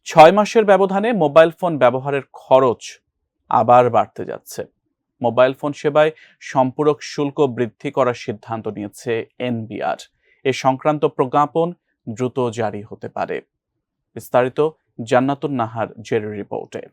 6 মাসের ব্যবধানে mobile phone ব্যবহারের খরচ আবার বাড়তে যাচ্ছে। মোবাইল ফোন সেবায় সম্পূরক শুল্ক বৃদ্ধি করার সিদ্ধান্ত নিয়েছে এনবিআর। এ সংক্রান্ত প্রজ্ঞাপন দ্রুত জারি হতে পারে। বিস্তারিত জান্নাতুন নাহার জেরির রিপোর্টে।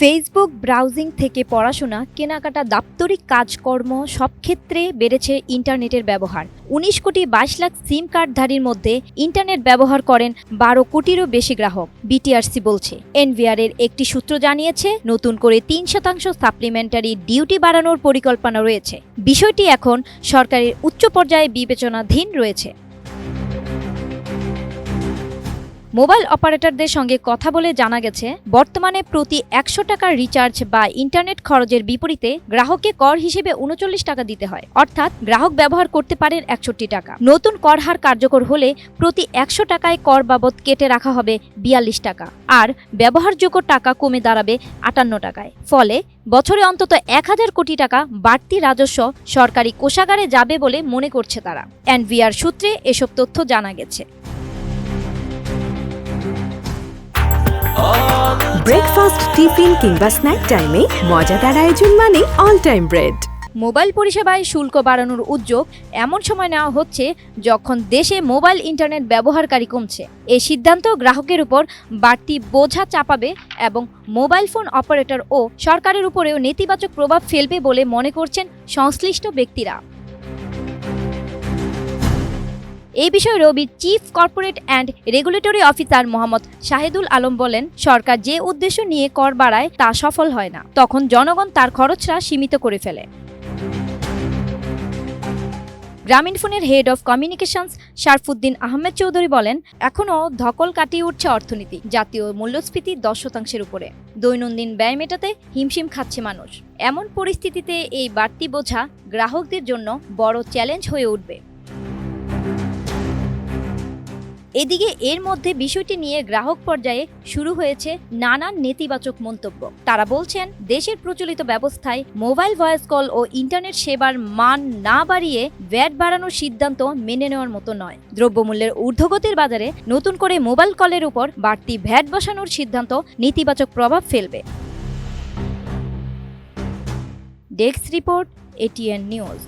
ফেসবুক ব্রাউজিং থেকে পড়াশোনা, কেনাকাটা, দাপ্তরিক কাজকর্ম সব ক্ষেত্রে বেড়েছে ইন্টারনেটের ব্যবহার। ১৯ কোটি ২২ লাখ সিম কার্ডধারীর মধ্যে ইন্টারনেট ব্যবহার করেন ১২ কোটিরও বেশি গ্রাহক, বিটিআরসি বলছে। এনবিআর এর একটি সূত্র জানিয়েছে, নতুন করে ৩% সাপ্লিমেন্টারি ডিউটি বাড়ানোর পরিকল্পনা রয়েছে। বিষয়টি এখন সরকারের উচ্চ পর্যায়ে বিবেচনাধীন রয়েছে। মোবাইল অপারেটরদের সঙ্গে কথা বলে জানা গেছে, বর্তমানে প্রতি ১০০ টাকার রিচার্জ বা ইন্টারনেট খরচের বিপরীতে গ্রাহককে কর হিসেবে ৩৯ টাকা দিতে হয়। অর্থাৎ গ্রাহক ব্যবহার করতে পারেন ৬১ টাকা। নতুন কর হার কার্যকর হলে প্রতি ১০০ টাকায় কর বাবদ কেটে রাখা হবে ৪২ টাকা, আর ব্যবহারযোগ্য টাকা কমে দাঁড়াবে ৫৮ টাকায়। ফলে বছরে অন্তত ১,০০০ কোটি টাকা বাড়তি রাজস্ব সরকারি কোষাগারে যাবে বলে মনে করছে তারা। এনবিআর সূত্রে এসব তথ্য জানা গেছে। ব্রেকফাস্ট, টিফিন কিংবা স্ন্যাক টাইমে মজাদার আয়োজন মানে অল টাইম ব্রেড। মোবাইল পরিষেবায় শুল্ক বাড়ানোর উদ্যোগ এমন সময় নেওয়া হচ্ছে যখন দেশে মোবাইল ইন্টারনেট ব্যবহারকারী কমছে। এই সিদ্ধান্ত গ্রাহকের উপর বাড়তি বোঝা চাপাবে এবং মোবাইল ফোন অপারেটর ও সরকারের উপরেও নেতিবাচক প্রভাব ফেলবে বলে মনে করছেন সংশ্লিষ্ট ব্যক্তিরা। এই বিষয়ে রবির chief corporate and regulatory officer Mohammad Shahidul Alam বলেন, সরকার যে উদ্দেশ্য নিয়ে কর বাড়ায় তা সফল হয় না, তখন জনগণ তার খরচটা সীমিত করে ফেলে। গ্রামীণফোনের head of communications Sharfuddin Ahmed Chowdhury বলেন, এখনও ধকল কাটিয়ে উঠছে অর্থনীতি। জাতীয় মূল্যস্ফীতি ১০% উপরে। দৈনন্দিন ব্যয় মেটাতে হিমশিম খাচ্ছে মানুষ। এমন পরিস্থিতিতে এই বাড়তি বোঝা গ্রাহকদের জন্য বড় চ্যালেঞ্জ হয়ে উঠবে। এদিকে এর মধ্যে বিষয়টি নিয়ে গ্রাহক পর্যায়ে শুরু হয়েছে নানান নেতিবাচক মন্তব্য। তারা বলছেন, দেশের প্রচলিত ব্যবস্থায় মোবাইল ভয়েস কল ও ইন্টারনেট সেবার মান না বাড়িয়ে ভ্যাট বাড়ানোর সিদ্ধান্ত মেনে নেওয়ার মতো নয়। দ্রব্যমূল্যের ঊর্ধ্বগতির বাজারে নতুন করে মোবাইল কলের উপর বাড়তি ভ্যাট বসানোর সিদ্ধান্ত নেতিবাচক প্রভাব ফেলবে। Desk report, ATN news.